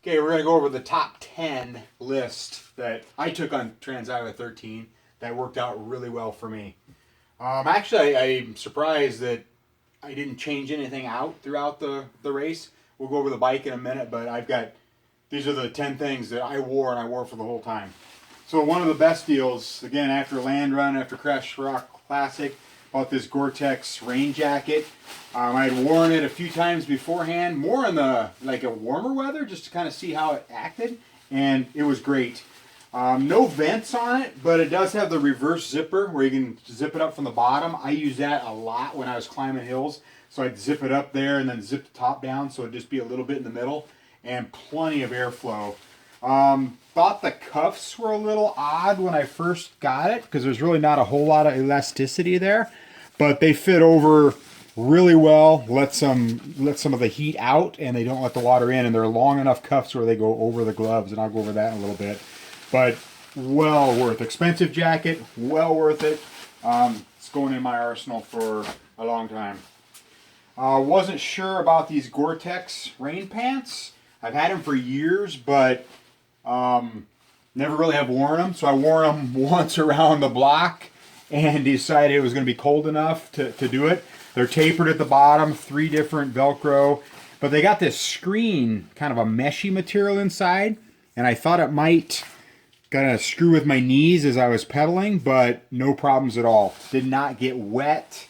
Okay, we're going to go over the top 10 list that I took on Trans Iowa 13 that worked out really well for me. Actually, I'm surprised that I didn't change anything out throughout the race. We'll go over the bike in a minute, but these are the 10 things that I wore and I wore for the whole time. So one of the best deals, again, after Land Run, after Crash Rock Classic, bought this Gore-Tex rain jacket. I had worn it a few times beforehand, more in the like a warmer weather, just to kind of see how it acted, and it was great. No vents on it, but it does have the reverse zipper where you can zip it up from the bottom. I use that a lot when I was climbing hills, so I'd zip it up there and then zip the top down, so it'd just be a little bit in the middle, and plenty of airflow. Thought the cuffs were a little odd when I first got it because there's really not a whole lot of elasticity there, but they fit over really well, let some of the heat out, and they don't let the water in, and they're long enough cuffs where they go over the gloves, and I'll go over that in a little bit. But well worth. Expensive jacket, well worth it. It's going in my arsenal for a long time. Wasn't sure about these Gore-Tex rain pants. I've had them for years, but never really have worn them. So I wore them once around the block and decided it was going to be cold enough to do it. They're tapered at the bottom, 3 different Velcro, but they got this screen, kind of a meshy material inside, and I thought it might kind of screw with my knees as I was pedaling, but no problems at all. Did not get wet.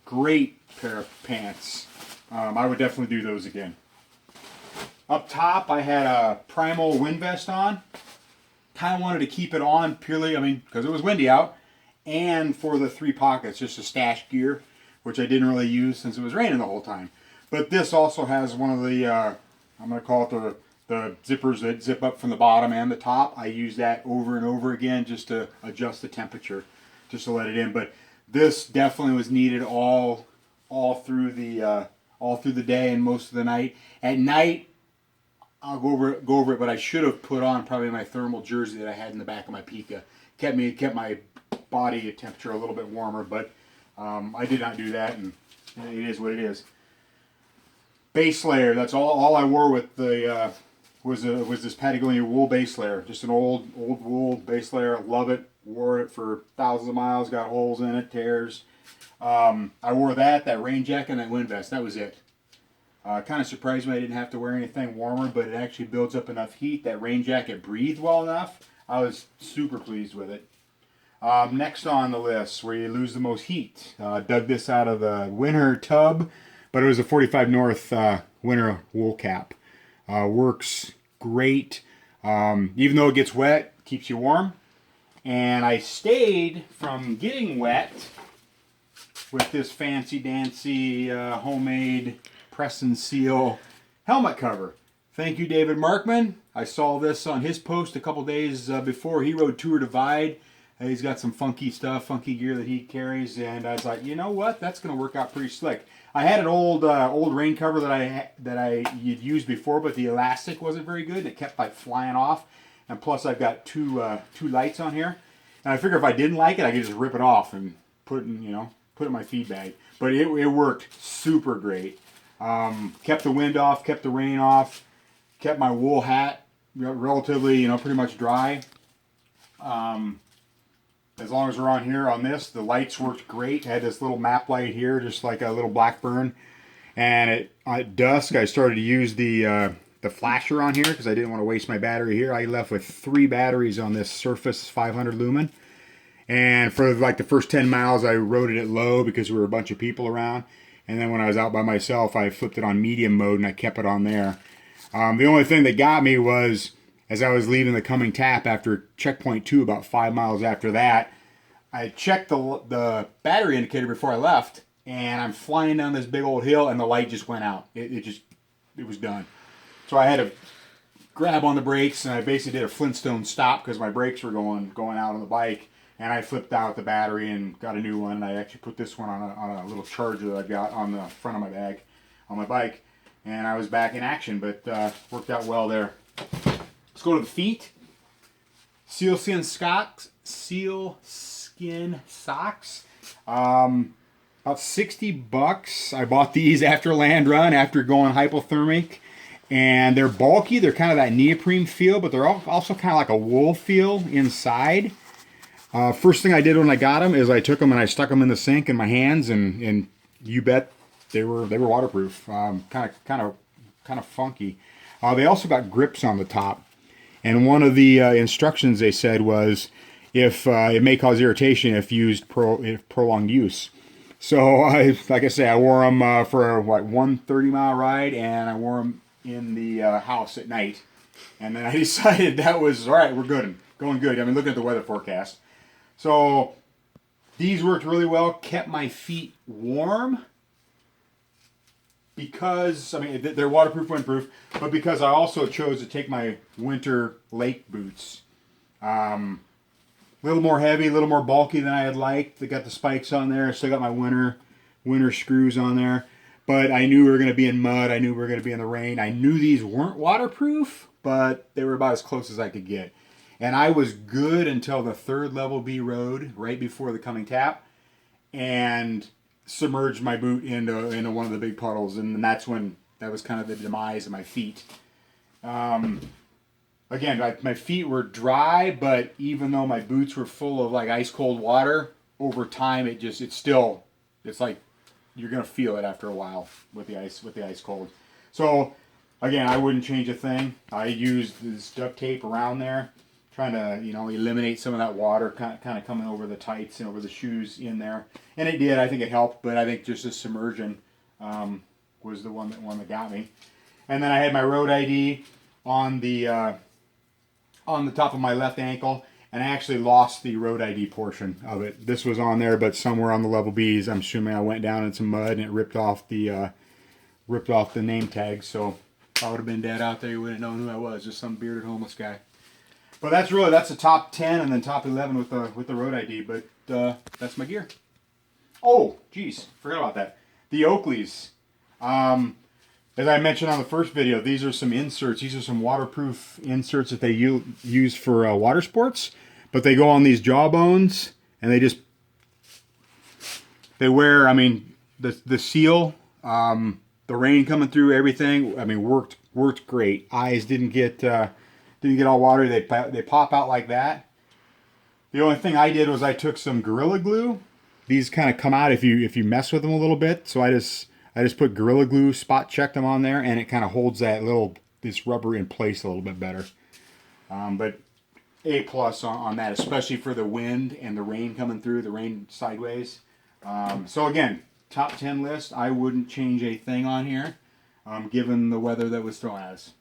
Great pair of pants. I would definitely do those again. Up top, I had a Primal wind vest on. Kind of wanted to keep it on purely, because it was windy out, and for the 3 pockets, just a stash gear, which I didn't really use since it was raining the whole time. But this also has one of the, I'm going to call it the zippers that zip up from the bottom and the top. I use that over and over again just to adjust the temperature, just to let it in. But this definitely was needed all through the day and most of the night. At night, I'll go over it, but I should have put on probably my thermal jersey that I had in the back of my Pika. Kept my body temperature a little bit warmer, but I did not do that, and it is what it is. Base layer. That's all I wore with the was this Patagonia wool base layer. Just an old wool base layer. Love it. Wore it for thousands of miles. Got holes in it, tears. I wore that rain jacket, and that wind vest. That was it. Kind of surprised me I didn't have to wear anything warmer, but it actually builds up enough heat. That rain jacket breathed well enough. I was super pleased with it. Next on the list, where you lose the most heat. Dug this out of the winter tub, but it was a 45 North winter wool cap. Works great. Even though it gets wet, keeps you warm. And I stayed from getting wet with this fancy-dancy homemade press and seal helmet cover. Thank you, David Markman. I saw this on his post a couple days before he rode Tour Divide. He's got some funky stuff, funky gear that he carries, and I was like, you know what? That's going to work out pretty slick. I had an old rain cover that I had used before, but the elastic wasn't very good. It kept like flying off, and plus I've got two lights on here, and I figure if I didn't like it, I could just rip it off and put it in my feed bag. But it worked super great. Kept the wind off, kept the rain off, kept my wool hat relatively, pretty much dry. As long as we're on here on this, the lights worked great. I had this little map light here, just like a little Blackburn. And at dusk, I started to use the flasher on here because I didn't want to waste my battery here. I left with 3 batteries on this Surface 500 lumen. And for like the first 10 miles, I rode it at low because we were a bunch of people around. And then when I was out by myself, I flipped it on medium mode and I kept it on there. The only thing that got me was, as I was leaving the coming tap after checkpoint 2, about 5 miles after that, I checked the battery indicator before I left, and I'm flying down this big old hill, and the light just went out. It was done. So I had to grab on the brakes, and I basically did a Flintstone stop because my brakes were going out on the bike, and I flipped out the battery and got a new one. And I actually put this one on a little charger that I've got on the front of my bag on my bike, and I was back in action, but worked out well there. Let's go to the feet. Sealskin socks. About $60. I bought these after Land Run, after going hypothermic, And they're bulky. They're kind of that neoprene feel, but they're also kind of like a wool feel inside. First thing I did when I got them is I took them and I stuck them in the sink in my hands, and you bet they were waterproof. Kind of funky. They also got grips on the top, and one of the instructions they said was if it may cause irritation if used if prolonged use. So like I say, I wore them for what 1 30-mile ride, and I wore them in the house at night, and then I decided that was all right. We're good, going good. I mean, looking at the weather forecast. So these worked really well, kept my feet warm because, I mean, they're waterproof, windproof, but because I also chose to take my winter lake boots. A little more heavy, a little more bulky than I had liked. They got the spikes on there. I still got my winter screws on there. But I knew we were going to be in mud. I knew we were going to be in the rain. I knew these weren't waterproof, but they were about as close as I could get. And I was good until the 3rd level B road, right before the coming tap, and submerged my boot into one of the big puddles. And that was kind of the demise of my feet. Again, my feet were dry, but even though my boots were full of like ice cold water, over time it's like you're gonna feel it after a while with the ice cold. So again, I wouldn't change a thing. I used this duct tape around there, trying to eliminate some of that water kind of coming over the tights and over the shoes in there, and it did. I think it helped, but I think just the submersion was the one that got me. And then I had my road ID on the top of my left ankle, and I actually lost the road ID portion of it. This was on there, but somewhere on the level B's, I'm assuming I went down in some mud and it ripped off the name tag. So if I would have been dead out there, you wouldn't have known who I was, just some bearded homeless guy. But that's the top 10 and then top 11 with the road ID. But that's my gear. Oh, geez, forgot about that. The Oakleys. As I mentioned on the first video, these are some inserts. These are some waterproof inserts that they use for water sports. But they go on these jawbones, and they wear, I mean, the seal, the rain coming through, everything, I mean, worked great. Eyes didn't get all watery. They pop out like that. The only thing I did was I took some Gorilla Glue. These kind of come out if you mess with them a little bit. So I just put Gorilla Glue, spot checked them on there, and it kind of holds this rubber in place a little bit better. But A+ on that, especially for the wind and the rain coming through, the rain sideways. So again, top 10 list. I wouldn't change a thing on here, given the weather that was thrown at us.